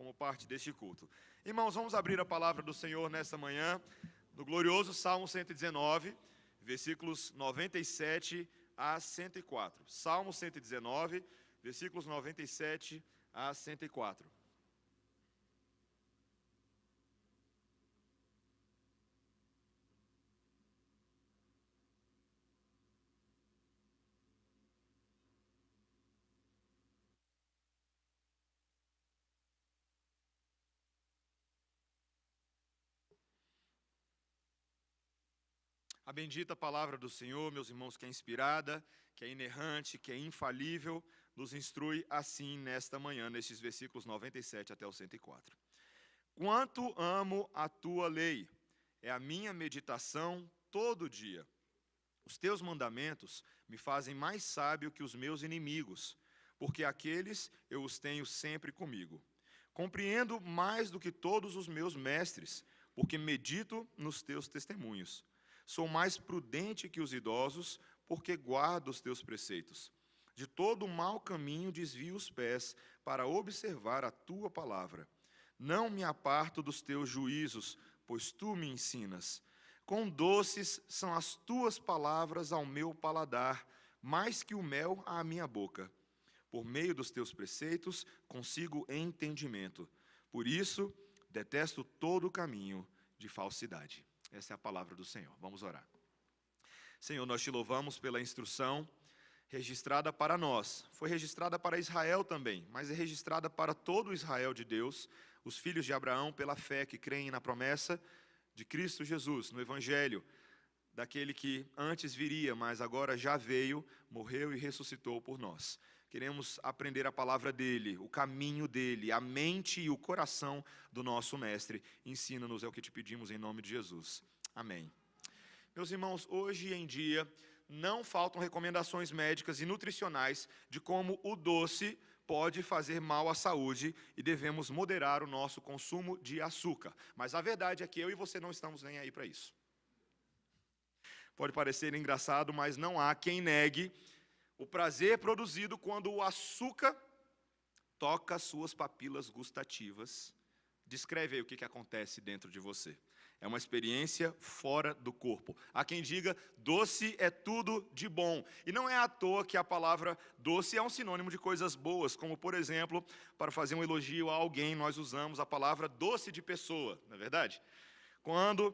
como parte deste culto. Irmãos, vamos abrir a palavra do Senhor nessa manhã, no glorioso Salmo 119, versículos 97 a 104. Salmo 119, versículos 97 a 104. A bendita palavra do Senhor, meus irmãos, que é inspirada, que é inerrante, que é infalível, nos instrui assim nesta manhã, nestes versículos 97 até o 104. Quanto amo a tua lei, é a minha meditação todo dia. Os teus mandamentos me fazem mais sábio que os meus inimigos, porque aqueles eu os tenho sempre comigo. Compreendo mais do que todos os meus mestres, porque medito nos teus testemunhos. Sou mais prudente que os idosos, porque guardo os teus preceitos. De todo mau caminho desvio os pés, para observar a tua palavra. Não me aparto dos teus juízos, pois tu me ensinas. Quão doces são as tuas palavras ao meu paladar, mais que o mel à minha boca. Por meio dos teus preceitos consigo entendimento. Por isso, detesto todo caminho de falsidade. Essa é a palavra do Senhor. Vamos orar. Senhor, nós te louvamos pela instrução registrada para nós. Foi registrada para Israel também, mas é registrada para todo Israel de Deus, os filhos de Abraão, pela fé que creem na promessa de Cristo Jesus, no Evangelho, daquele que antes viria, mas agora já veio, morreu e ressuscitou por nós. Queremos aprender a palavra dele, o caminho dele, a mente e o coração do nosso mestre. Ensina-nos, é o que te pedimos em nome de Jesus. Amém. Meus irmãos, hoje em dia não faltam recomendações médicas e nutricionais de como o doce pode fazer mal à saúde e devemos moderar o nosso consumo de açúcar. Mas a verdade é que eu e você não estamos nem aí para isso. Pode parecer engraçado, mas não há quem negue o prazer produzido quando o açúcar toca as suas papilas gustativas. Descreve aí o que acontece dentro de você. É uma experiência fora do corpo. Há quem diga, doce é tudo de bom. E não é à toa que a palavra doce é um sinônimo de coisas boas, como, por exemplo, para fazer um elogio a alguém, nós usamos a palavra doce de pessoa, não é verdade? Quando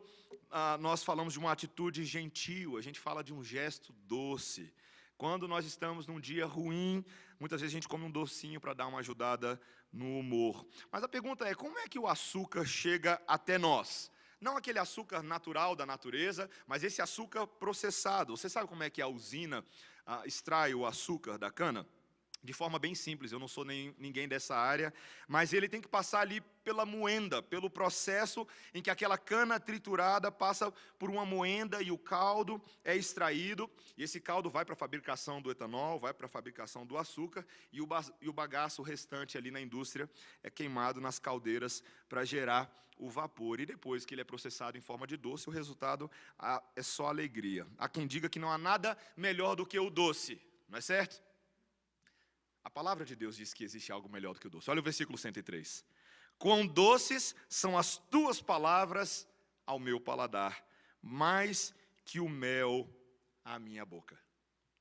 nós falamos de uma atitude gentil, a gente fala de um gesto doce. Quando nós estamos num dia ruim, muitas vezes a gente come um docinho para dar uma ajudada no humor. Mas a pergunta é, como é que o açúcar chega até nós? Não aquele açúcar natural da natureza, mas esse açúcar processado. Você sabe como é que a usina extrai o açúcar da cana? De forma bem simples, eu não sou ninguém dessa área, mas ele tem que passar ali pela moenda, pelo processo em que aquela cana triturada passa por uma moenda e o caldo é extraído, e esse caldo vai para a fabricação do etanol, vai para a fabricação do açúcar, e o bagaço restante ali na indústria é queimado nas caldeiras para gerar o vapor, e depois que ele é processado em forma de doce, o resultado é só alegria. Há quem diga que não há nada melhor do que o doce, não é certo? A palavra de Deus diz que existe algo melhor do que o doce. Olha o versículo 103. Quão doces são as tuas palavras ao meu paladar, mais que o mel à minha boca.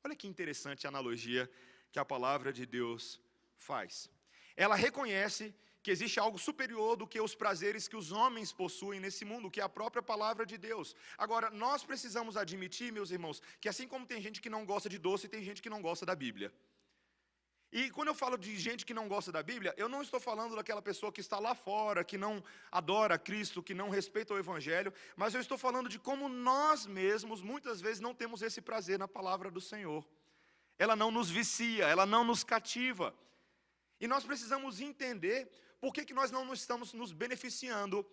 Olha que interessante a analogia que a palavra de Deus faz. Ela reconhece que existe algo superior do que os prazeres que os homens possuem nesse mundo, que é a própria palavra de Deus. Agora, nós precisamos admitir, meus irmãos, que assim como tem gente que não gosta de doce, tem gente que não gosta da Bíblia. E quando eu falo de gente que não gosta da Bíblia, eu não estou falando daquela pessoa que está lá fora, que não adora Cristo, que não respeita o Evangelho, mas eu estou falando de como nós mesmos, muitas vezes, não temos esse prazer na palavra do Senhor. Ela não nos vicia, ela não nos cativa. E nós precisamos entender por que nós não estamos nos beneficiando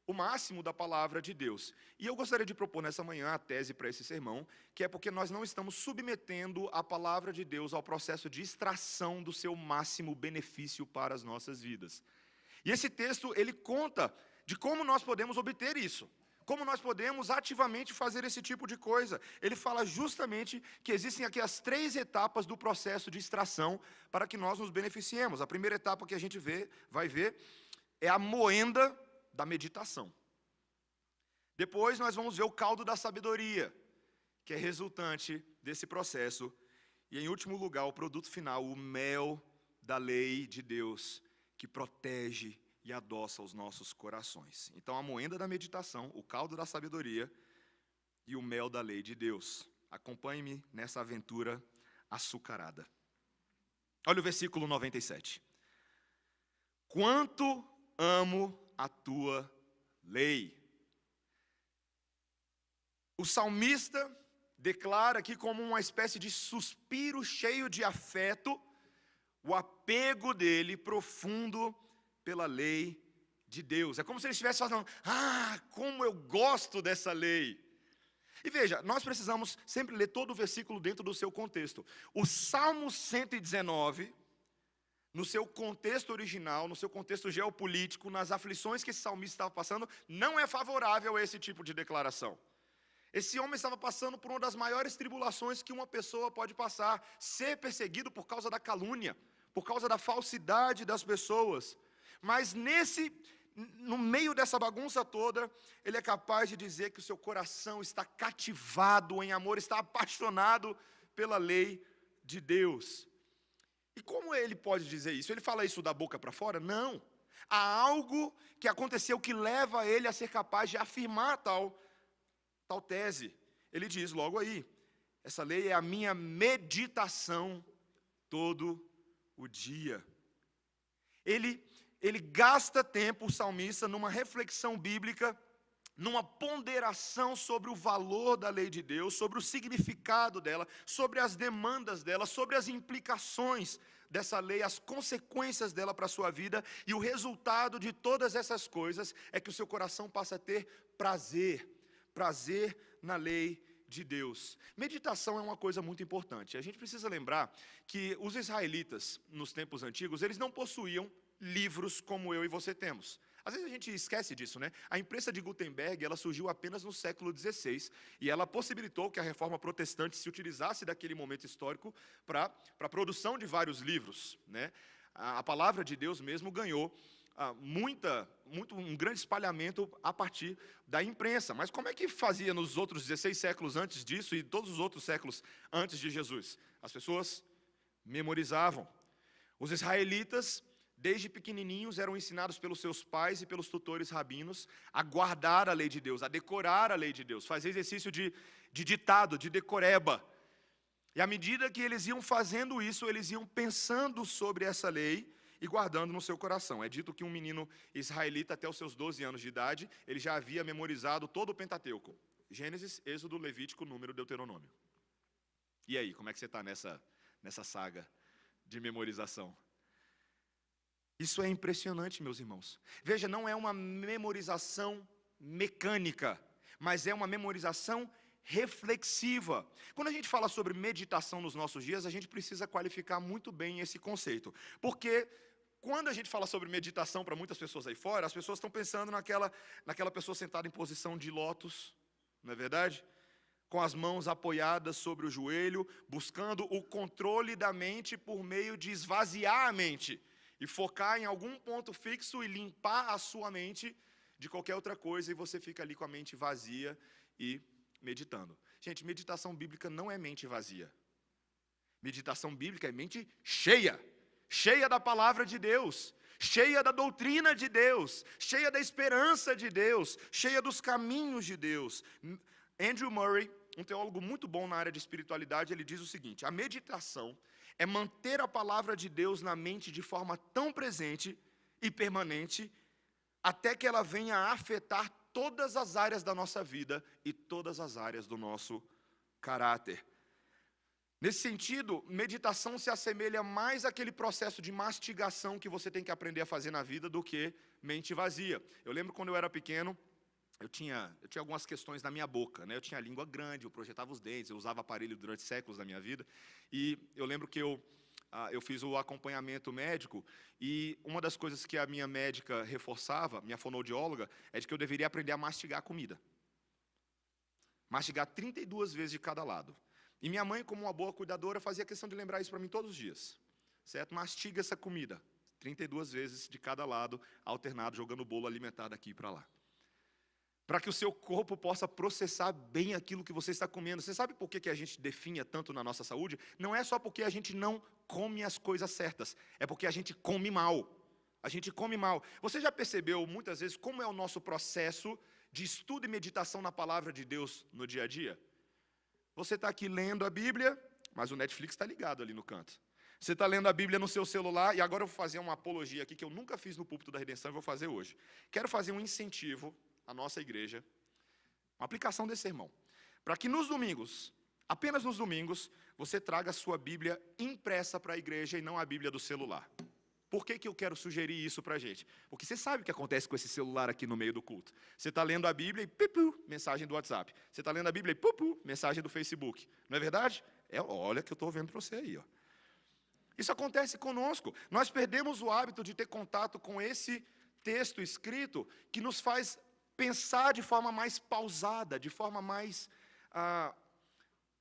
o máximo da palavra de Deus. E eu gostaria de propor nessa manhã a tese para esse sermão, que é porque nós não estamos submetendo a palavra de Deus ao processo de extração do seu máximo benefício para as nossas vidas. E esse texto, ele conta de como nós podemos obter isso, como nós podemos ativamente fazer esse tipo de coisa. Ele fala justamente que existem aqui as 3 etapas do processo de extração para que nós nos beneficiemos. A primeira etapa que a gente vai ver, é a moenda da meditação. Depois nós vamos ver o caldo da sabedoria, que é resultante desse processo. E em último lugar, o produto final, o mel da lei de Deus, que protege e adoça os nossos corações. Então, a moenda da meditação, o caldo da sabedoria e o mel da lei de Deus. Acompanhe-me nessa aventura açucarada. Olha o versículo 97. Quanto amo a tua lei. O salmista declara aqui como uma espécie de suspiro cheio de afeto, o apego dele profundo pela lei de Deus. É como se ele estivesse falando, como eu gosto dessa lei. E veja, nós precisamos sempre ler todo o versículo dentro do seu contexto. O Salmo 119, no seu contexto original, no seu contexto geopolítico, nas aflições que esse salmista estava passando, não é favorável a esse tipo de declaração. Esse homem estava passando por uma das maiores tribulações que uma pessoa pode passar, ser perseguido por causa da calúnia, por causa da falsidade das pessoas. Mas no meio dessa bagunça toda, ele é capaz de dizer que o seu coração está cativado em amor, está apaixonado pela lei de Deus. E como ele pode dizer isso? Ele fala isso da boca para fora? Não. Há algo que aconteceu que leva ele a ser capaz de afirmar tal tese. Ele diz logo aí, essa lei é a minha meditação todo o dia. Ele gasta tempo, o salmista, numa reflexão bíblica, numa ponderação sobre o valor da lei de Deus, sobre o significado dela, sobre as demandas dela, sobre as implicações dessa lei, as consequências dela para a sua vida, e o resultado de todas essas coisas é que o seu coração passa a ter prazer na lei de Deus. Meditação é uma coisa muito importante. A gente precisa lembrar que os israelitas, nos tempos antigos, eles não possuíam livros como eu e você temos. Às vezes a gente esquece disso, né? A imprensa de Gutenberg, ela surgiu apenas no século XVI, e ela possibilitou que a reforma protestante se utilizasse daquele momento histórico para a produção de vários livros, né? A palavra de Deus mesmo ganhou um grande espalhamento a partir da imprensa. Mas como é que fazia nos outros 16 séculos antes disso e todos os outros séculos antes de Jesus? As pessoas memorizavam. Os israelitas, desde pequenininhos, eram ensinados pelos seus pais e pelos tutores rabinos a guardar a lei de Deus, a decorar a lei de Deus, fazer exercício de ditado, de decoreba. E à medida que eles iam fazendo isso, eles iam pensando sobre essa lei e guardando no seu coração. É dito que um menino israelita, até os seus 12 anos de idade, ele já havia memorizado todo o Pentateuco. Gênesis, Êxodo, Levítico, Número, Deuteronômio. E aí, como é que você está nessa saga de memorização? Isso é impressionante, meus irmãos. Veja, não é uma memorização mecânica, mas é uma memorização reflexiva. Quando a gente fala sobre meditação nos nossos dias, a gente precisa qualificar muito bem esse conceito. Porque quando a gente fala sobre meditação para muitas pessoas aí fora, as pessoas estão pensando naquela pessoa sentada em posição de lótus, não é verdade? Com as mãos apoiadas sobre o joelho, buscando o controle da mente por meio de esvaziar a mente e focar em algum ponto fixo e limpar a sua mente de qualquer outra coisa, e você fica ali com a mente vazia e meditando. Gente, meditação bíblica não é mente vazia. Meditação bíblica é mente cheia da palavra de Deus, cheia da doutrina de Deus, cheia da esperança de Deus, cheia dos caminhos de Deus. Andrew Murray, um teólogo muito bom na área de espiritualidade, ele diz o seguinte: a meditação é manter a palavra de Deus na mente de forma tão presente e permanente, até que ela venha a afetar todas as áreas da nossa vida e todas as áreas do nosso caráter. Nesse sentido, meditação se assemelha mais àquele processo de mastigação que você tem que aprender a fazer na vida do que mente vazia. Eu lembro quando eu era pequeno, eu tinha algumas questões na minha boca, né? Eu tinha a língua grande, eu projetava os dentes, eu usava aparelho durante séculos da minha vida, e eu lembro que eu fiz o acompanhamento médico, e uma das coisas que a minha médica reforçava, minha fonoaudióloga, é de que eu deveria aprender a mastigar a comida. Mastigar 32 vezes de cada lado. E minha mãe, como uma boa cuidadora, fazia questão de lembrar isso para mim todos os dias. Certo? Mastiga essa comida. 32 vezes de cada lado, alternado, jogando bolo alimentar daqui para lá. Para que o seu corpo possa processar bem aquilo que você está comendo. Você sabe por que a gente definha tanto na nossa saúde? Não é só porque a gente não come as coisas certas, é porque a gente come mal. A gente come mal. Você já percebeu muitas vezes como é o nosso processo de estudo e meditação na palavra de Deus no dia a dia? Você está aqui lendo a Bíblia, mas o Netflix está ligado ali no canto. Você está lendo a Bíblia no seu celular, e agora eu vou fazer uma apologia aqui que eu nunca fiz no púlpito da Redenção e vou fazer hoje. Quero fazer um incentivo à nossa igreja, uma aplicação desse sermão, para que nos domingos, apenas nos domingos, você traga a sua Bíblia impressa para a igreja e não a Bíblia do celular. Por que eu quero sugerir isso para a gente? Porque você sabe o que acontece com esse celular aqui no meio do culto. Você está lendo a Bíblia e pipu, mensagem do WhatsApp. Você está lendo a Bíblia e pupu, mensagem do Facebook. Não é verdade? Olha que eu estou vendo para você aí. Ó. Isso acontece conosco. Nós perdemos o hábito de ter contato com esse texto escrito que nos faz pensar de forma mais pausada, de forma mais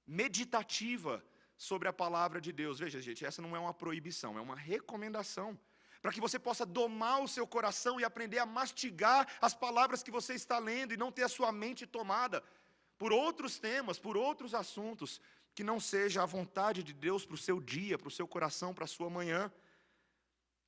meditativa sobre a palavra de Deus. Veja, gente, essa não é uma proibição, é uma recomendação. Para que você possa domar o seu coração e aprender a mastigar as palavras que você está lendo e não ter a sua mente tomada por outros temas, por outros assuntos, que não seja a vontade de Deus para o seu dia, para o seu coração, para a sua manhã.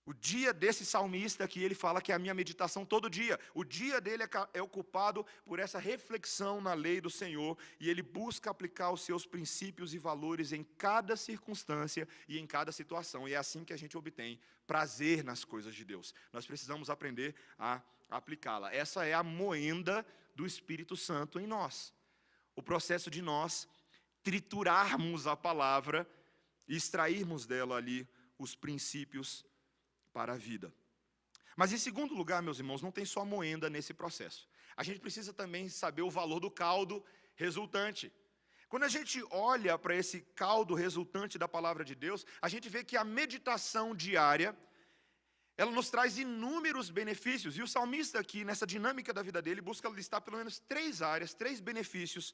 O dia desse salmista que ele fala que é a minha meditação todo dia, o dia dele é ocupado por essa reflexão na lei do Senhor, e ele busca aplicar os seus princípios e valores em cada circunstância e em cada situação, e é assim que a gente obtém prazer nas coisas de Deus. Nós precisamos aprender a aplicá-la. Essa é a moenda do Espírito Santo em nós. O processo de nós triturarmos a palavra e extrairmos dela ali os princípios para a vida. Mas em segundo lugar, meus irmãos, não tem só moenda nesse processo. A gente precisa também saber o valor do caldo resultante. Quando a gente olha para esse caldo resultante da palavra de Deus, a gente vê que a meditação diária, ela nos traz inúmeros benefícios. E o salmista aqui, nessa dinâmica da vida dele, busca listar pelo menos 3 áreas, 3 benefícios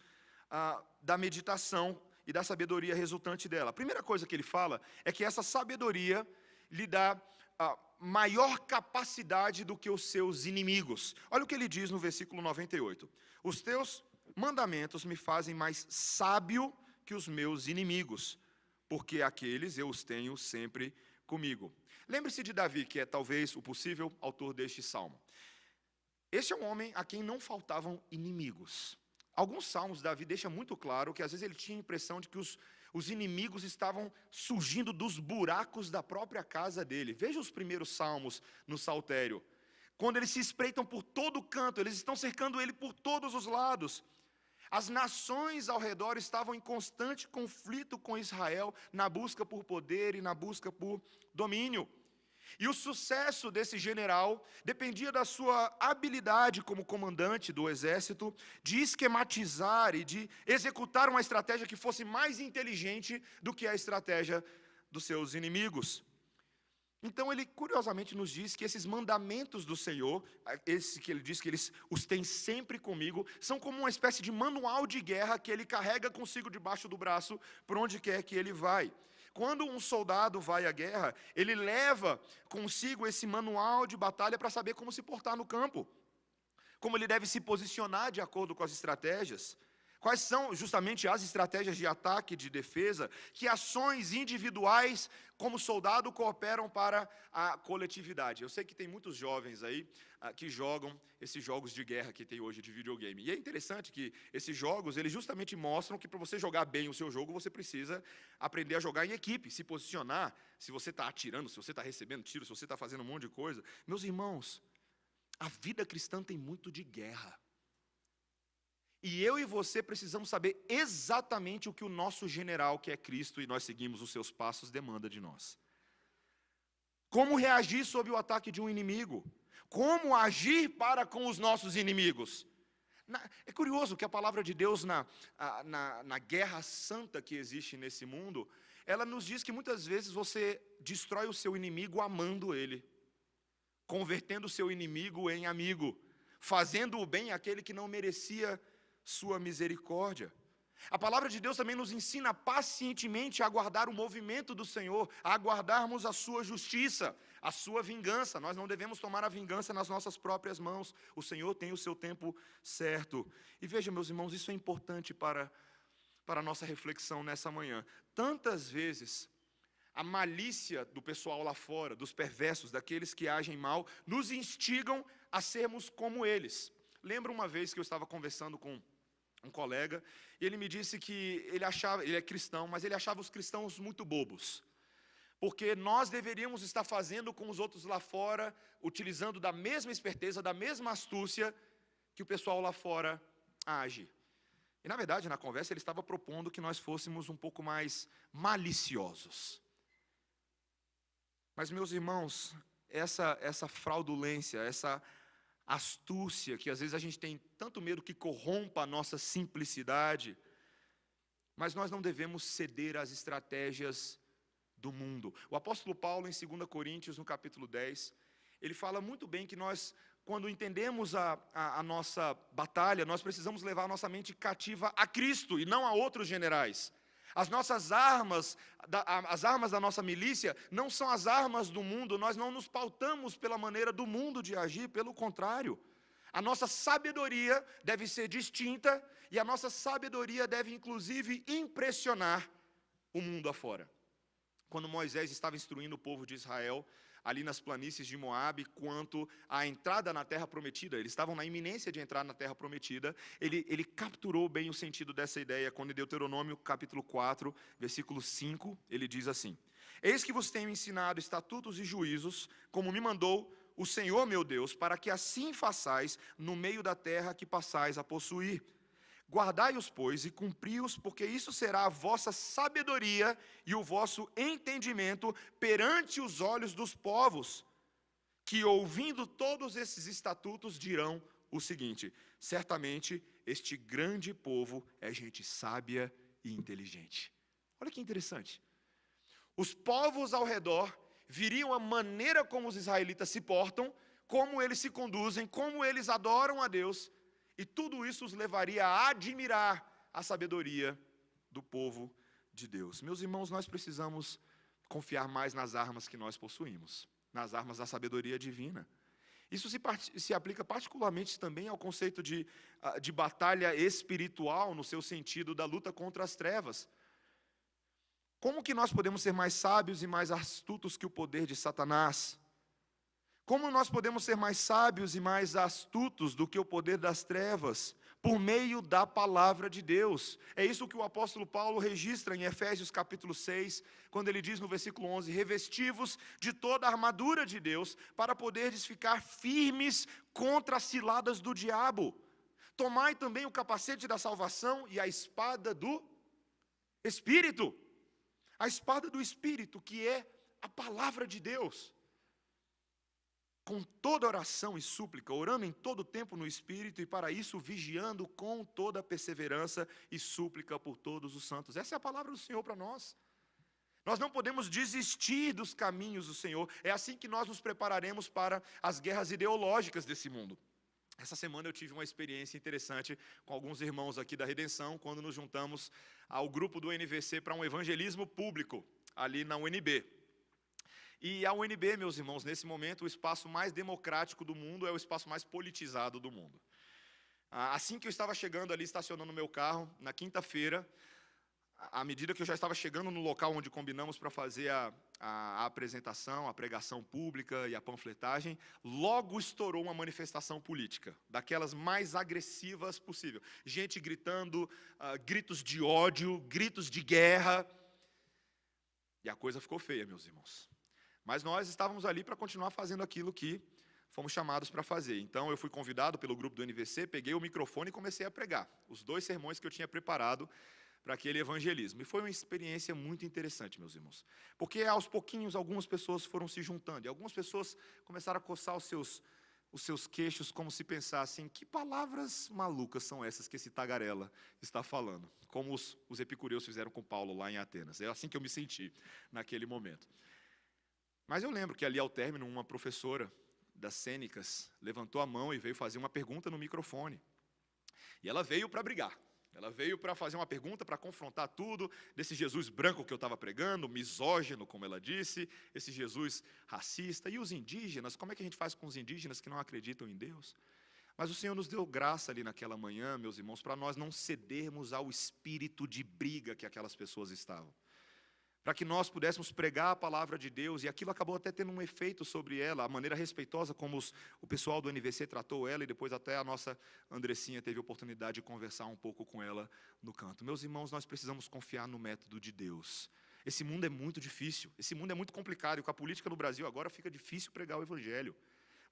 da meditação e da sabedoria resultante dela. A primeira coisa que ele fala é que essa sabedoria lhe dá maior capacidade do que os seus inimigos. Olha o que ele diz no versículo 98. Os teus mandamentos me fazem mais sábio que os meus inimigos, porque aqueles eu os tenho sempre comigo. Lembre-se de Davi, que é talvez o possível autor deste salmo. Este é um homem a quem não faltavam inimigos. Alguns salmos, Davi deixa muito claro que às vezes ele tinha a impressão de que os inimigos estavam surgindo dos buracos da própria casa dele. Veja os primeiros salmos no Saltério. Quando eles se espreitam por todo canto, eles estão cercando ele por todos os lados. As nações ao redor estavam em constante conflito com Israel, na busca por poder e na busca por domínio. E o sucesso desse general dependia da sua habilidade como comandante do exército, de esquematizar e de executar uma estratégia que fosse mais inteligente do que a estratégia dos seus inimigos. Então ele curiosamente nos diz que esses mandamentos do Senhor, esse que ele diz que eles os tem sempre comigo, são como uma espécie de manual de guerra que ele carrega consigo debaixo do braço por onde quer que ele vai. Quando um soldado vai à guerra, ele leva consigo esse manual de batalha para saber como se portar no campo, como ele deve se posicionar de acordo com as estratégias, quais são justamente as estratégias de ataque e de defesa, que ações individuais como soldado cooperam para a coletividade. Eu sei que tem muitos jovens aí que jogam esses jogos de guerra que tem hoje de videogame. E é interessante que esses jogos, eles justamente mostram que para você jogar bem o seu jogo, você precisa aprender a jogar em equipe, se posicionar, se você está atirando, se você está recebendo tiro, se você está fazendo um monte de coisa. Meus irmãos, a vida cristã tem muito de guerra. E eu e você precisamos saber exatamente o que o nosso general, que é Cristo, e nós seguimos os seus passos, demanda de nós. Como reagir sob o ataque de um inimigo? Como agir para com os nossos inimigos? É curioso que a palavra de Deus na guerra santa que existe nesse mundo, ela nos diz que muitas vezes você destrói o seu inimigo amando ele, convertendo o seu inimigo em amigo, fazendo o bem àquele que não merecia sua misericórdia. A palavra de Deus também nos ensina pacientemente a aguardar o movimento do Senhor, a aguardarmos a sua justiça, a sua vingança. Nós não devemos tomar a vingança nas nossas próprias mãos. O Senhor tem o seu tempo certo. E veja, meus irmãos, isso é importante para a nossa reflexão nessa manhã. Tantas vezes, a malícia do pessoal lá fora, dos perversos, daqueles que agem mal, nos instigam a sermos como eles. Lembro uma vez que eu estava conversando com um colega, e ele me disse que ele é cristão, mas ele achava os cristãos muito bobos, porque nós deveríamos estar fazendo com os outros lá fora, utilizando da mesma esperteza, da mesma astúcia que o pessoal lá fora age. E na verdade, na conversa, ele estava propondo que nós fôssemos um pouco mais maliciosos. Mas, meus irmãos, essa fraudulência, essa astúcia, que às vezes a gente tem tanto medo que corrompa a nossa simplicidade, mas nós não devemos ceder às estratégias do mundo. O apóstolo Paulo, em 2 Coríntios, no capítulo 10, ele fala muito bem que nós, quando entendemos a nossa batalha, nós precisamos levar a nossa mente cativa a Cristo e não a outros generais. As nossas armas, as armas da nossa milícia, não são as armas do mundo, nós não nos pautamos pela maneira do mundo de agir, pelo contrário. A nossa sabedoria deve ser distinta e a nossa sabedoria deve, inclusive, impressionar o mundo afora. Quando Moisés estava instruindo o povo de Israel, ali nas planícies de Moabe, quanto à entrada na terra prometida, eles estavam na iminência de entrar na terra prometida, ele capturou bem o sentido dessa ideia, quando em Deuteronômio capítulo 4, versículo 5, ele diz assim: eis que vos tenho ensinado estatutos e juízos, como me mandou o Senhor meu Deus, para que assim façais no meio da terra que passais a possuir. Guardai-os, pois, e cumpri-os, porque isso será a vossa sabedoria e o vosso entendimento perante os olhos dos povos, que, ouvindo todos esses estatutos, dirão o seguinte: certamente este grande povo é gente sábia e inteligente. Olha que interessante. Os povos ao redor viriam a maneira como os israelitas se portam, como eles se conduzem, como eles adoram a Deus, e tudo isso os levaria a admirar a sabedoria do povo de Deus. Meus irmãos, nós precisamos confiar mais nas armas que nós possuímos, nas armas da sabedoria divina. Isso se aplica particularmente também ao conceito de batalha espiritual, no seu sentido da luta contra as trevas. Como que nós podemos ser mais sábios e mais astutos que o poder de Satanás? Como nós podemos ser mais sábios e mais astutos do que o poder das trevas? Por meio da palavra de Deus. É isso que o apóstolo Paulo registra em Efésios capítulo 6, quando ele diz no versículo 11, revesti-vos de toda a armadura de Deus, para poderes ficar firmes contra as ciladas do diabo. Tomai também o capacete da salvação e a espada do Espírito. A espada do Espírito, que é a palavra de Deus. Com toda oração e súplica, orando em todo tempo no Espírito, e para isso vigiando com toda perseverança e súplica por todos os santos. Essa é a palavra do Senhor para nós. Nós não podemos desistir dos caminhos do Senhor. É assim que nós nos prepararemos para as guerras ideológicas desse mundo. Essa semana eu tive uma experiência interessante com alguns irmãos aqui da Redenção, quando nos juntamos ao grupo do NVC para um evangelismo público, ali na UNB. E a UNB, meus irmãos, nesse momento, o espaço mais democrático do mundo é o espaço mais politizado do mundo. Assim que eu estava chegando ali, estacionando o meu carro, na quinta-feira, à medida que eu já estava chegando no local onde combinamos para fazer a apresentação, a pregação pública e a panfletagem, logo estourou uma manifestação política, daquelas mais agressivas possível. Gente gritando, gritos de ódio, gritos de guerra. E a coisa ficou feia, meus irmãos. Mas nós estávamos ali para continuar fazendo aquilo que fomos chamados para fazer. Então eu fui convidado pelo grupo do NVC, peguei o microfone e comecei a pregar os 2 sermões que eu tinha preparado para aquele evangelismo. E foi uma experiência muito interessante, meus irmãos. Porque aos pouquinhos algumas pessoas foram se juntando. E algumas pessoas começaram a coçar os seus queixos, como se pensassem: que palavras malucas são essas que esse tagarela está falando? Como os epicureus fizeram com Paulo lá em Atenas. É assim que eu me senti naquele momento. Mas eu lembro que ali ao término, uma professora das cênicas levantou a mão e veio fazer uma pergunta no microfone. E ela veio para brigar. Ela veio para fazer uma pergunta, para confrontar tudo desse Jesus branco que eu estava pregando, misógino, como ela disse, esse Jesus racista. E os indígenas, como é que a gente faz com os indígenas que não acreditam em Deus? Mas o Senhor nos deu graça ali naquela manhã, meus irmãos, para nós não cedermos ao espírito de briga que aquelas pessoas estavam. Para que nós pudéssemos pregar a palavra de Deus, e aquilo acabou até tendo um efeito sobre ela, a maneira respeitosa como o pessoal do NVC tratou ela, e depois até a nossa Andressinha teve a oportunidade de conversar um pouco com ela no canto. Meus irmãos, nós precisamos confiar no método de Deus. Esse mundo é muito difícil, esse mundo é muito complicado, e com a política no Brasil agora fica difícil pregar o Evangelho.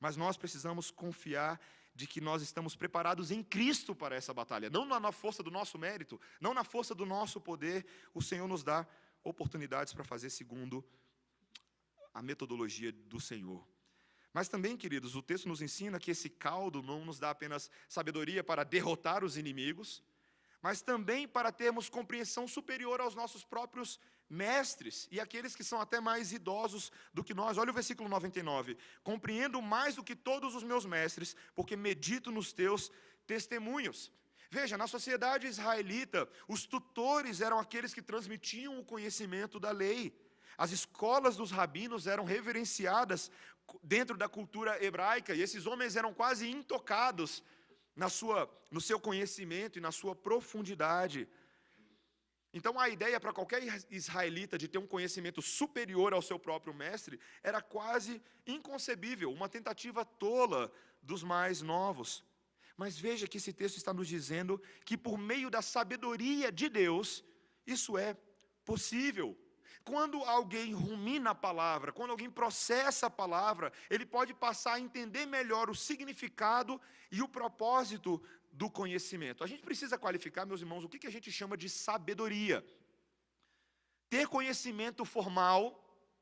Mas nós precisamos confiar de que nós estamos preparados em Cristo para essa batalha, não na força do nosso mérito, não na força do nosso poder. O Senhor nos dá oportunidades para fazer segundo a metodologia do Senhor. Mas também, queridos, o texto nos ensina que esse caldo não nos dá apenas sabedoria para derrotar os inimigos, mas também para termos compreensão superior aos nossos próprios mestres e aqueles que são até mais idosos do que nós. Olha o versículo 99. Compreendo mais do que todos os meus mestres, porque medito nos teus testemunhos. Veja, na sociedade israelita, os tutores eram aqueles que transmitiam o conhecimento da lei. As escolas dos rabinos eram reverenciadas dentro da cultura hebraica, e esses homens eram quase intocados no seu conhecimento e na sua profundidade. Então a ideia para qualquer israelita de ter um conhecimento superior ao seu próprio mestre era quase inconcebível, uma tentativa tola dos mais novos. Mas veja que esse texto está nos dizendo que por meio da sabedoria de Deus, isso é possível. Quando alguém rumina a palavra, quando alguém processa a palavra, ele pode passar a entender melhor o significado e o propósito do conhecimento. A gente precisa qualificar, meus irmãos, o que a gente chama de sabedoria. Ter conhecimento formal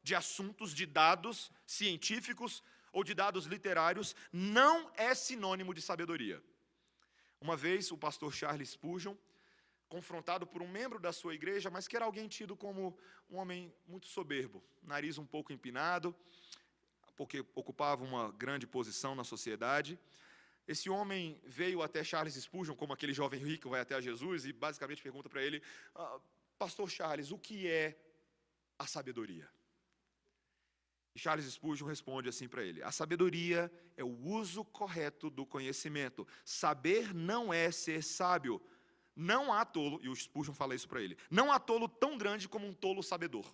de assuntos, de dados científicos ou de dados literários, não é sinônimo de sabedoria. Uma vez, o pastor Charles Spurgeon, confrontado por um membro da sua igreja, mas que era alguém tido como um homem muito soberbo, nariz um pouco empinado, porque ocupava uma grande posição na sociedade. Esse homem veio até Charles Spurgeon, como aquele jovem rico vai até Jesus, e basicamente pergunta para ele, pastor Charles, o que é a sabedoria? E Charles Spurgeon responde assim para ele, a sabedoria é o uso correto do conhecimento. Saber não é ser sábio. Não há tolo, e o Spurgeon fala isso para ele, não há tolo tão grande como um tolo sabedor.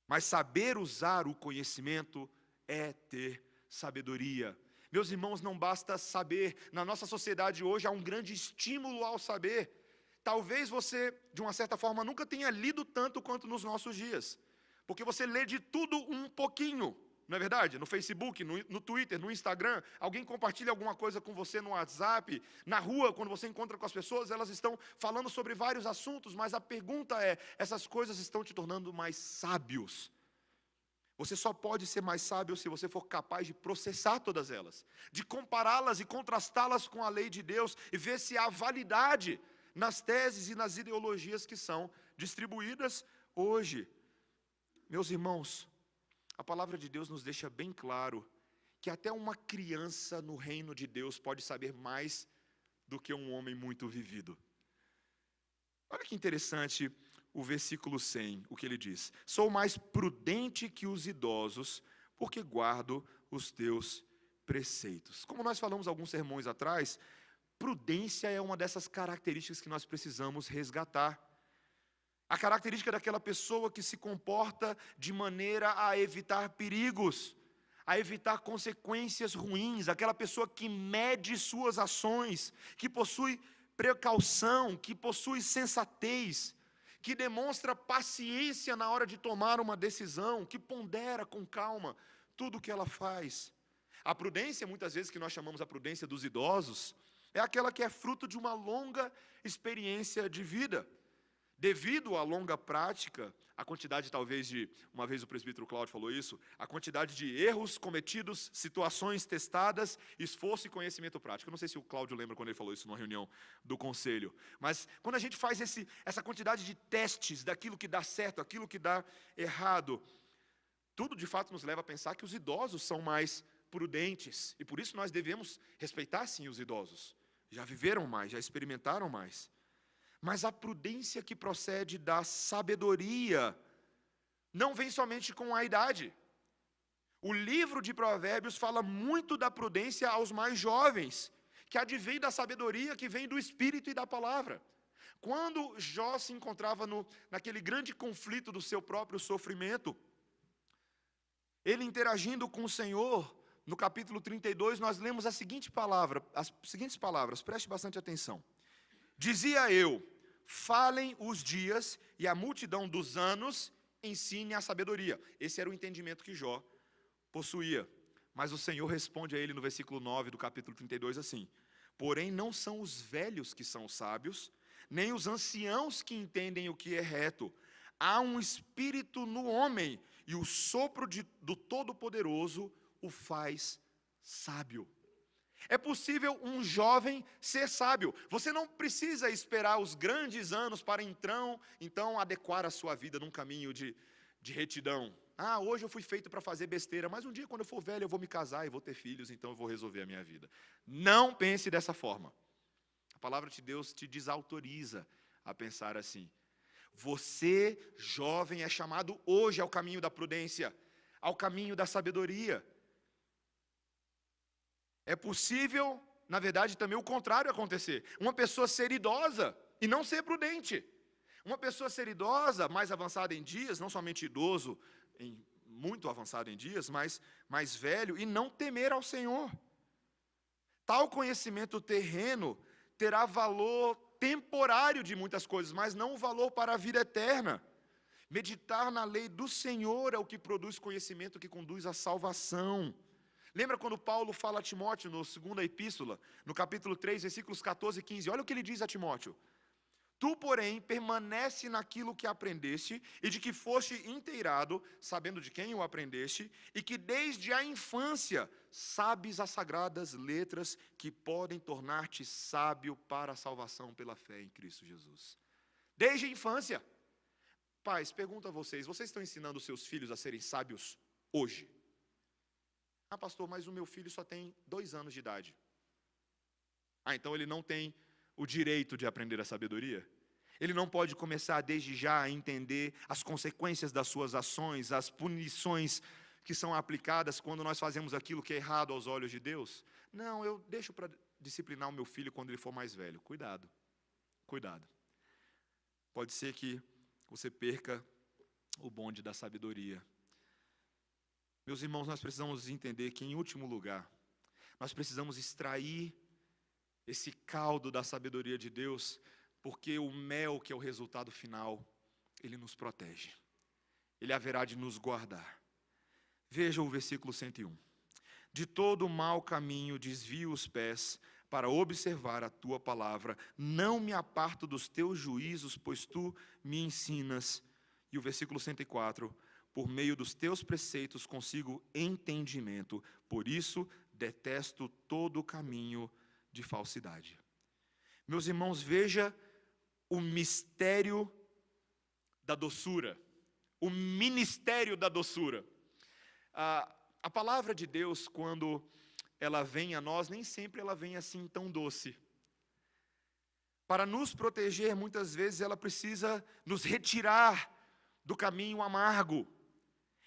Mas saber usar o conhecimento é ter sabedoria. Meus irmãos, não basta saber. Na nossa sociedade hoje há um grande estímulo ao saber. Talvez você, de uma certa forma, nunca tenha lido tanto quanto nos nossos dias. Porque você lê de tudo um pouquinho, não é verdade? No Facebook, no Twitter, no Instagram, alguém compartilha alguma coisa com você no WhatsApp, na rua, quando você encontra com as pessoas, elas estão falando sobre vários assuntos, mas a pergunta é, essas coisas estão te tornando mais sábios? Você só pode ser mais sábio se você for capaz de processar todas elas, de compará-las e contrastá-las com a lei de Deus e ver se há validade nas teses e nas ideologias que são distribuídas hoje. Meus irmãos, a palavra de Deus nos deixa bem claro que até uma criança no reino de Deus pode saber mais do que um homem muito vivido. Olha que interessante o versículo 100, o que ele diz. Sou mais prudente que os idosos, porque guardo os teus preceitos. Como nós falamos alguns sermões atrás, prudência é uma dessas características que nós precisamos resgatar. A característica daquela pessoa que se comporta de maneira a evitar perigos, a evitar consequências ruins, aquela pessoa que mede suas ações, que possui precaução, que possui sensatez, que demonstra paciência na hora de tomar uma decisão, que pondera com calma tudo o que ela faz. A prudência, muitas vezes que nós chamamos a prudência dos idosos, é aquela que é fruto de uma longa experiência de vida. Devido à longa prática, a quantidade talvez de, uma vez o presbítero Cláudio falou isso, a quantidade de erros cometidos, situações testadas, esforço e conhecimento prático. Eu não sei se o Cláudio lembra quando ele falou isso numa reunião do conselho, mas quando a gente faz essa quantidade de testes daquilo que dá certo, aquilo que dá errado, tudo de fato nos leva a pensar que os idosos são mais prudentes, e por isso nós devemos respeitar sim os idosos. já viveram mais, já experimentaram mais. Mas a prudência que procede da sabedoria não vem somente com a idade. O livro de Provérbios fala muito da prudência aos mais jovens, que advém da sabedoria que vem do Espírito e da palavra. Quando Jó se encontrava naquele grande conflito do seu próprio sofrimento, ele interagindo com o Senhor, no capítulo 32, nós lemos as seguintes palavras, preste bastante atenção. Dizia eu, falem os dias e a multidão dos anos ensine a sabedoria. Esse era o entendimento que Jó possuía. Mas o Senhor responde a ele no versículo 9 do capítulo 32 assim: porém não são os velhos que são sábios, nem os anciãos que entendem o que é reto. Há um espírito no homem, e o sopro do Todo-Poderoso o faz sábio. É possível um jovem ser sábio. Você não precisa esperar os grandes anos para então adequar a sua vida num caminho de retidão. Hoje eu fui feito para fazer besteira, mas um dia quando eu for velho eu vou me casar e vou ter filhos, então eu vou resolver a minha vida. Não pense dessa forma. A palavra de Deus te desautoriza a pensar assim. Você, jovem, é chamado hoje ao caminho da prudência, ao caminho da sabedoria. É possível, na verdade, também o contrário acontecer. Uma pessoa ser idosa e não ser prudente. Uma pessoa ser idosa, mais avançada em dias, não somente idoso, muito avançado em dias, mas mais velho, e não temer ao Senhor. Tal conhecimento terreno terá valor temporário de muitas coisas, mas não o valor para a vida eterna. Meditar na lei do Senhor é o que produz conhecimento que conduz à salvação. Lembra quando Paulo fala a Timóteo, na segunda epístola, no capítulo 3, versículos 14 e 15, olha o que ele diz a Timóteo. Tu, porém, permanece naquilo que aprendeste, e de que foste inteirado, sabendo de quem o aprendeste, e que desde a infância sabes as sagradas letras que podem tornar-te sábio para a salvação pela fé em Cristo Jesus. Desde a infância. Pais, pergunto a vocês estão ensinando os seus filhos a serem sábios hoje? Pastor, mas o meu filho só tem 2 anos de idade. Então ele não tem o direito de aprender a sabedoria? Ele não pode começar desde já a entender as consequências das suas ações, as punições que são aplicadas quando nós fazemos aquilo que é errado aos olhos de Deus? Não, eu deixo para disciplinar o meu filho quando ele for mais velho. Cuidado, cuidado. Pode ser que você perca o bonde da sabedoria. Meus irmãos, nós precisamos entender que, em último lugar, nós precisamos extrair esse caldo da sabedoria de Deus, porque o mel, que é o resultado final, ele nos protege. Ele haverá de nos guardar. Veja o versículo 101. De todo mau caminho desvio os pés para observar a tua palavra. Não me aparto dos teus juízos, pois tu me ensinas. E o versículo 104. Por meio dos teus preceitos consigo entendimento. Por isso detesto todo caminho de falsidade. Meus irmãos, veja o mistério da doçura, o ministério da doçura. A palavra de Deus, quando ela vem a nós, nem sempre ela vem assim tão doce. Para nos proteger, muitas vezes ela precisa nos retirar do caminho amargo.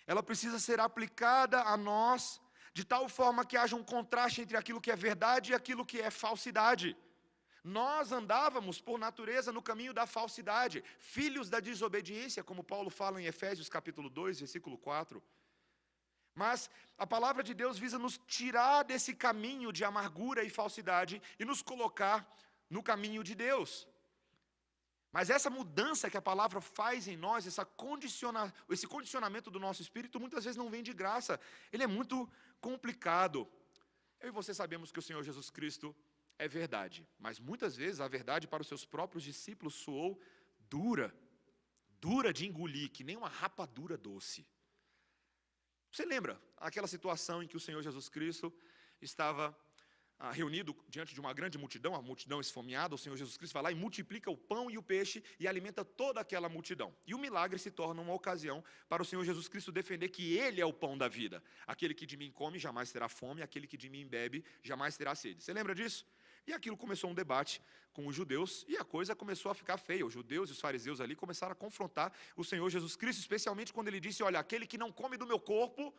Ela precisa ser aplicada a nós de tal forma que haja um contraste entre aquilo que é verdade e aquilo que é falsidade. Nós andávamos, por natureza, no caminho da falsidade, filhos da desobediência, como Paulo fala em Efésios capítulo 2, versículo 4. Mas a palavra de Deus visa nos tirar desse caminho de amargura e falsidade e nos colocar no caminho de Deus. Mas essa mudança que a palavra faz em nós, esse condicionamento do nosso espírito, muitas vezes não vem de graça. Ele é muito complicado. Eu e você sabemos que o Senhor Jesus Cristo é verdade, mas muitas vezes a verdade para os seus próprios discípulos soou dura de engolir, que nem uma rapadura doce. Você lembra aquela situação em que o Senhor Jesus Cristo estava reunido diante de uma grande multidão, a multidão esfomeada, o Senhor Jesus Cristo vai lá e multiplica o pão e o peixe e alimenta toda aquela multidão. E o milagre se torna uma ocasião para o Senhor Jesus Cristo defender que Ele é o pão da vida. Aquele que de mim come jamais terá fome, aquele que de mim bebe jamais terá sede. Você lembra disso? E aquilo começou um debate com os judeus, e a coisa começou a ficar feia. Os judeus e os fariseus ali começaram a confrontar o Senhor Jesus Cristo, especialmente quando ele disse, olha, aquele que não come do meu corpo,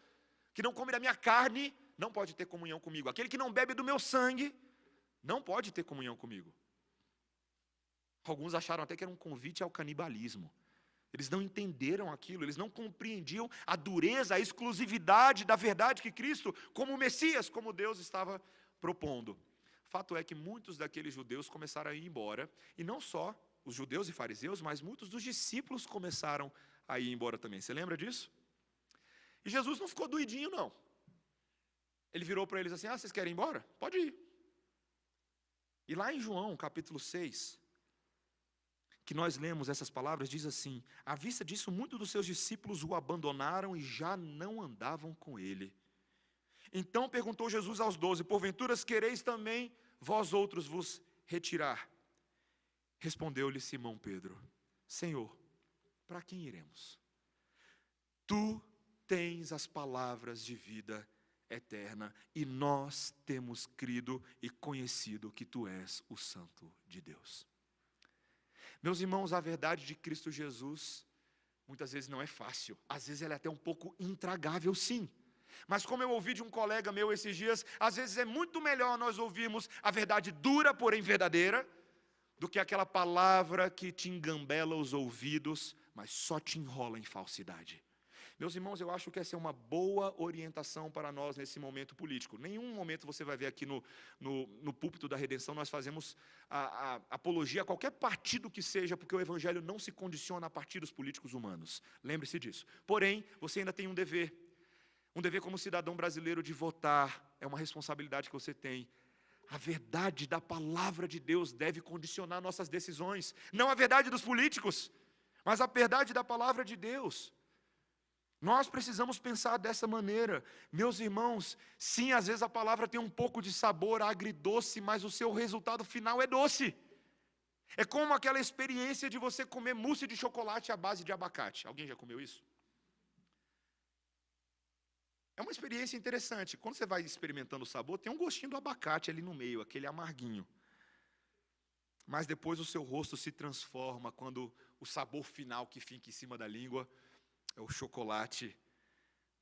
que não come da minha carne, não pode ter comunhão comigo. Aquele que não bebe do meu sangue, não pode ter comunhão comigo. Alguns acharam até que era um convite ao canibalismo. Eles não entenderam aquilo, eles não compreendiam a dureza, a exclusividade da verdade que Cristo, como Messias, como Deus estava propondo. Fato é que muitos daqueles judeus começaram a ir embora, e não só os judeus e fariseus, mas muitos dos discípulos começaram a ir embora também. Você lembra disso? E Jesus não ficou doidinho, não. Ele virou para eles assim, vocês querem ir embora? Pode ir. E lá em João, capítulo 6, que nós lemos essas palavras, diz assim, à vista disso, muitos dos seus discípulos o abandonaram e já não andavam com ele. Então perguntou Jesus aos 12, porventura quereis também vós outros vos retirar? Respondeu-lhe Simão Pedro, Senhor, para quem iremos? Tu tens as palavras de vida eterna, e nós temos crido e conhecido que tu és o Santo de Deus. Meus irmãos, a verdade de Cristo Jesus, muitas vezes não é fácil, às vezes ela é até um pouco intragável, sim. Mas como eu ouvi de um colega meu esses dias, às vezes é muito melhor nós ouvirmos a verdade dura, porém verdadeira, do que aquela palavra que te engambela os ouvidos, mas só te enrola em falsidade. Meus irmãos, eu acho que essa é uma boa orientação para nós nesse momento político. Nenhum momento você vai ver aqui no púlpito da redenção, nós fazemos a apologia a qualquer partido que seja, porque o evangelho não se condiciona a partidos políticos humanos. Lembre-se disso. Porém, você ainda tem um dever como cidadão brasileiro de votar, é uma responsabilidade que você tem. A verdade da palavra de Deus deve condicionar nossas decisões, não a verdade dos políticos, mas a verdade da palavra de Deus. Nós precisamos pensar dessa maneira. Meus irmãos, sim, às vezes a palavra tem um pouco de sabor agridoce, mas o seu resultado final é doce. É como aquela experiência de você comer mousse de chocolate à base de abacate. Alguém já comeu isso? É uma experiência interessante. Quando você vai experimentando o sabor, tem um gostinho do abacate ali no meio, aquele amarguinho. Mas depois o seu rosto se transforma quando o sabor final que fica em cima da língua é o chocolate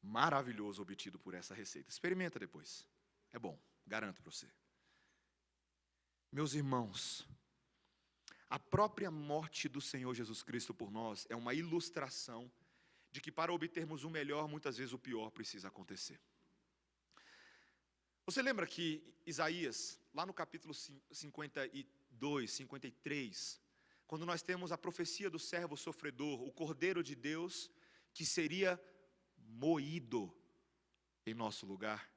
maravilhoso obtido por essa receita. Experimenta depois. É bom, garanto para você. Meus irmãos, a própria morte do Senhor Jesus Cristo por nós é uma ilustração de que para obtermos o melhor, muitas vezes o pior precisa acontecer. Você lembra que Isaías, lá no capítulo 52, 53, quando nós temos a profecia do servo sofredor, o Cordeiro de Deus, que seria moído em nosso lugar.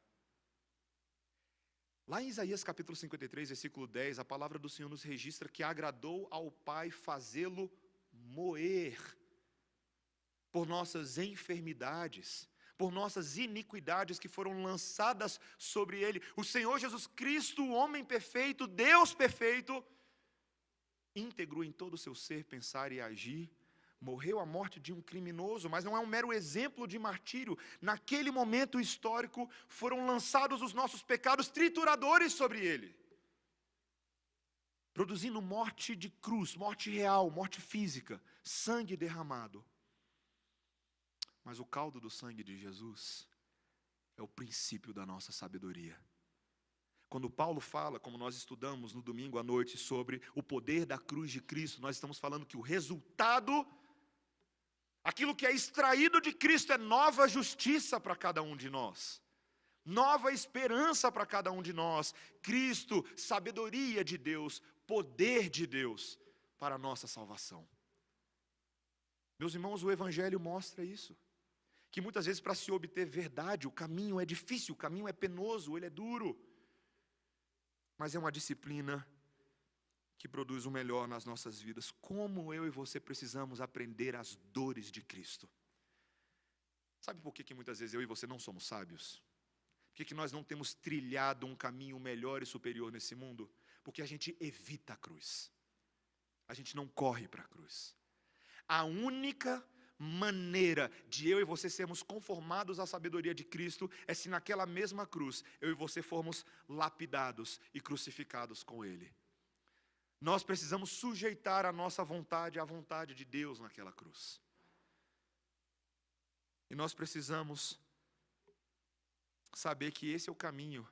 Lá em Isaías capítulo 53, versículo 10, a palavra do Senhor nos registra que agradou ao Pai fazê-lo moer por nossas enfermidades, por nossas iniquidades que foram lançadas sobre Ele. O Senhor Jesus Cristo, o homem perfeito, Deus perfeito, íntegro em todo o seu ser, pensar e agir, morreu a morte de um criminoso, mas não é um mero exemplo de martírio. Naquele momento histórico, foram lançados os nossos pecados trituradores sobre ele, produzindo morte de cruz, morte real, morte física, sangue derramado. Mas o caldo do sangue de Jesus é o princípio da nossa sabedoria. Quando Paulo fala, como nós estudamos no domingo à noite, sobre o poder da cruz de Cristo, nós estamos falando que o resultado, aquilo que é extraído de Cristo é nova justiça para cada um de nós, nova esperança para cada um de nós, Cristo, sabedoria de Deus, poder de Deus para a nossa salvação. Meus irmãos, o Evangelho mostra isso, que muitas vezes para se obter verdade, o caminho é difícil, o caminho é penoso, ele é duro, mas é uma disciplina que produz o melhor nas nossas vidas. Como eu e você precisamos aprender as dores de Cristo. Sabe por que muitas vezes eu e você não somos sábios? Por que nós não temos trilhado um caminho melhor e superior nesse mundo? Porque a gente evita a cruz. A gente não corre para a cruz. A única maneira de eu e você sermos conformados à sabedoria de Cristo é se naquela mesma cruz eu e você formos lapidados e crucificados com Ele. Nós precisamos sujeitar a nossa vontade à vontade de Deus naquela cruz. E nós precisamos saber que esse é o caminho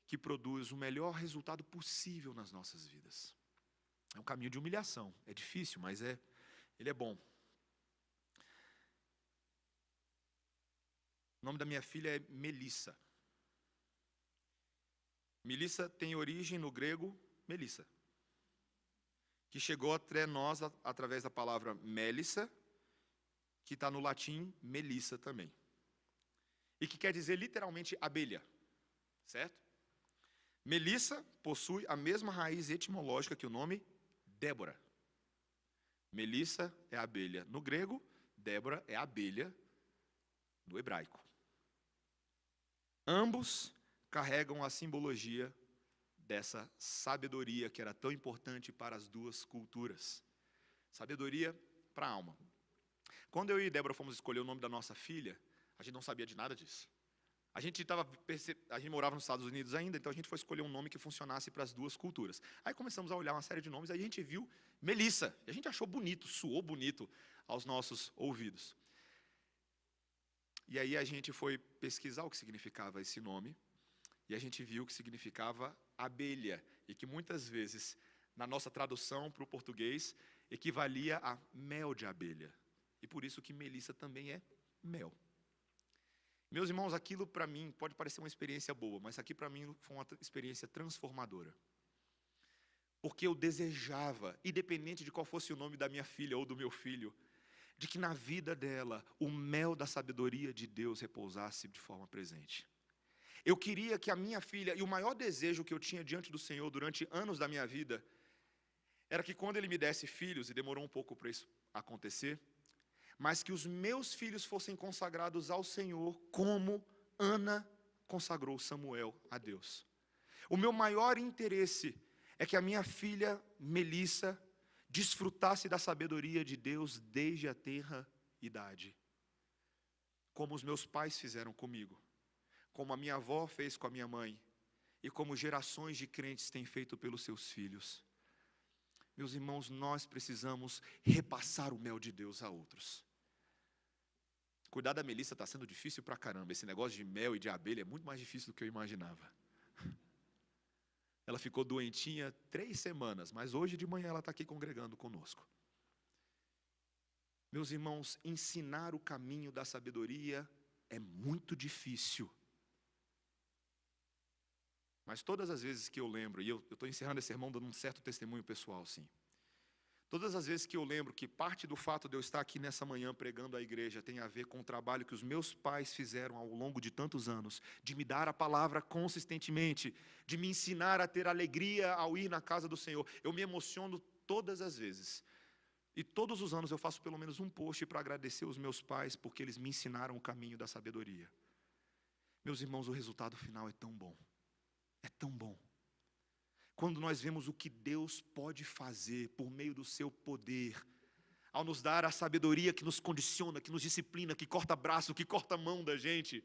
que produz o melhor resultado possível nas nossas vidas. É um caminho de humilhação, é difícil, mas ele é bom. O nome da minha filha é Melissa. Melissa tem origem no grego Melissa, que chegou até nós através da palavra Mélissa, que está no latim Melissa também, e que quer dizer literalmente abelha, certo? Melissa possui a mesma raiz etimológica que o nome Débora. Melissa é abelha no grego, Débora é abelha no hebraico. Ambos carregam a simbologia dessa sabedoria que era tão importante para as duas culturas. Sabedoria para a alma. Quando eu e Débora fomos escolher o nome da nossa filha, a gente não sabia de nada disso. A gente morava nos Estados Unidos ainda, então a gente foi escolher um nome que funcionasse para as duas culturas. Aí começamos a olhar uma série de nomes, aí a gente viu Melissa. E a gente achou bonito, soou bonito aos nossos ouvidos. E aí a gente foi pesquisar o que significava esse nome, e a gente viu que significava abelha, e que muitas vezes, na nossa tradução para o português, equivalia a mel de abelha. E por isso que Melissa também é mel. Meus irmãos, aquilo para mim pode parecer uma experiência boa, mas aqui para mim foi uma experiência transformadora. Porque eu desejava, independente de qual fosse o nome da minha filha ou do meu filho, de que na vida dela o mel da sabedoria de Deus repousasse de forma presente. Eu queria que a minha filha, e o maior desejo que eu tinha diante do Senhor durante anos da minha vida, era que quando Ele me desse filhos, e demorou um pouco para isso acontecer, mas que os meus filhos fossem consagrados ao Senhor, como Ana consagrou Samuel a Deus. O meu maior interesse é que a minha filha Melissa desfrutasse da sabedoria de Deus desde a tenra idade, como os meus pais fizeram comigo, como a minha avó fez com a minha mãe, e como gerações de crentes têm feito pelos seus filhos. Meus irmãos, nós precisamos repassar o mel de Deus a outros. Cuidar da Melissa está sendo difícil pra caramba. Esse negócio de mel e de abelha é muito mais difícil do que eu imaginava. Ela ficou doentinha 3 semanas, mas hoje de manhã ela está aqui congregando conosco. Meus irmãos, ensinar o caminho da sabedoria é muito difícil. Mas todas as vezes que eu lembro, e eu estou encerrando esse sermão dando um certo testemunho pessoal, sim. Todas as vezes que eu lembro que parte do fato de eu estar aqui nessa manhã pregando à igreja tem a ver com o trabalho que os meus pais fizeram ao longo de tantos anos, de me dar a palavra consistentemente, de me ensinar a ter alegria ao ir na casa do Senhor, eu me emociono todas as vezes. E todos os anos eu faço pelo menos um post para agradecer os meus pais, porque eles me ensinaram o caminho da sabedoria. Meus irmãos, o resultado final é tão bom. É tão bom. Quando nós vemos o que Deus pode fazer por meio do seu poder, ao nos dar a sabedoria que nos condiciona, que nos disciplina, que corta braço, que corta a mão da gente,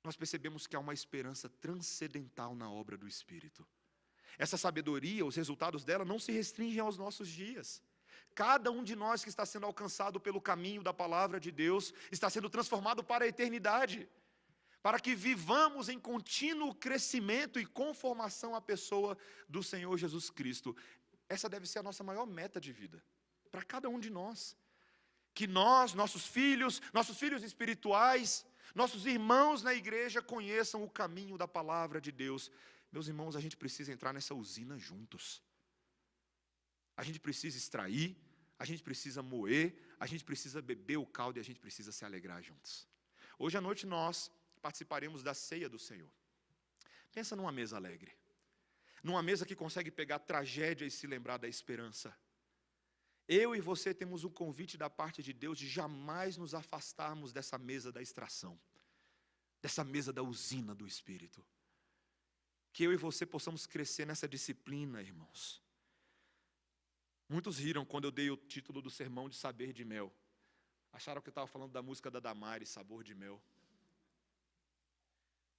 nós percebemos que há uma esperança transcendental na obra do Espírito. Essa sabedoria, os resultados dela não se restringem aos nossos dias. Cada um de nós que está sendo alcançado pelo caminho da palavra de Deus está sendo transformado para a eternidade, para que vivamos em contínuo crescimento e conformação à pessoa do Senhor Jesus Cristo. Essa deve ser a nossa maior meta de vida, para cada um de nós. Que nós, nossos filhos espirituais, nossos irmãos na igreja conheçam o caminho da palavra de Deus. Meus irmãos, a gente precisa entrar nessa usina juntos. A gente precisa extrair, a gente precisa moer, a gente precisa beber o caldo e a gente precisa se alegrar juntos. Hoje à noite nós participaremos da ceia do Senhor. Pensa numa mesa alegre, numa mesa que consegue pegar tragédia e se lembrar da esperança. Eu e você temos um convite da parte de Deus de jamais nos afastarmos dessa mesa da extração, dessa mesa da usina do Espírito. Que eu e você possamos crescer nessa disciplina, irmãos. Muitos riram quando eu dei o título do sermão de Saber de Mel. Acharam que eu estava falando da música da Damares, Sabor de Mel.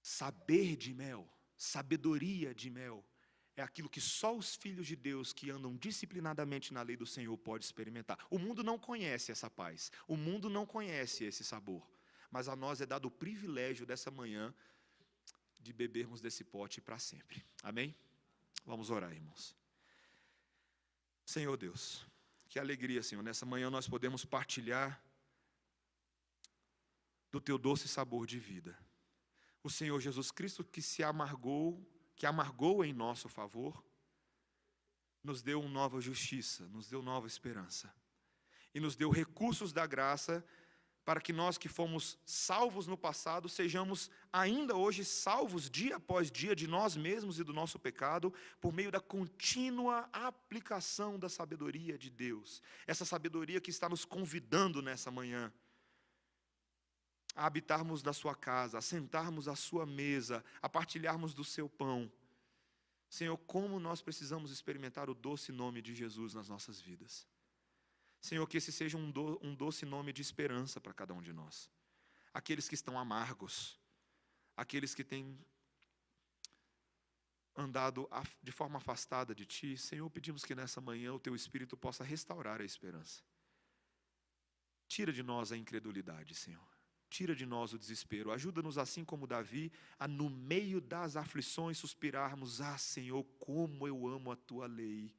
Saber de mel, sabedoria de mel, é aquilo que só os filhos de Deus que andam disciplinadamente na lei do Senhor podem experimentar. O mundo não conhece essa paz, o mundo não conhece esse sabor, mas a nós é dado o privilégio dessa manhã de bebermos desse pote para sempre. Amém? Vamos orar, irmãos. Senhor Deus, que alegria, Senhor, nessa manhã nós podemos partilhar do Teu doce sabor de vida. O Senhor Jesus Cristo que amargou em nosso favor, nos deu uma nova justiça, nos deu nova esperança. E nos deu recursos da graça para que nós que fomos salvos no passado, sejamos ainda hoje salvos dia após dia de nós mesmos e do nosso pecado, por meio da contínua aplicação da sabedoria de Deus. Essa sabedoria que está nos convidando nessa manhã a habitarmos da sua casa, a sentarmos à sua mesa, a partilharmos do seu pão. Senhor, como nós precisamos experimentar o doce nome de Jesus nas nossas vidas. Senhor, que esse seja um doce nome de esperança para cada um de nós. Aqueles que estão amargos, aqueles que têm andado de forma afastada de Ti, Senhor, pedimos que nessa manhã o Teu Espírito possa restaurar a esperança. Tira de nós a incredulidade, Senhor. Tira de nós o desespero. Ajuda-nos, assim como Davi, a no meio das aflições suspirarmos: ah, Senhor, como eu amo a Tua lei.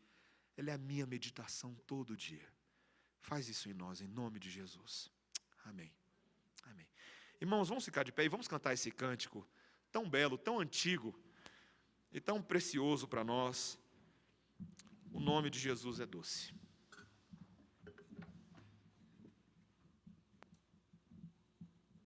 Ela é a minha meditação todo dia. Faz isso em nós, em nome de Jesus. Amém. Amém. Irmãos, vamos ficar de pé e vamos cantar esse cântico tão belo, tão antigo e tão precioso para nós. O nome de Jesus é doce.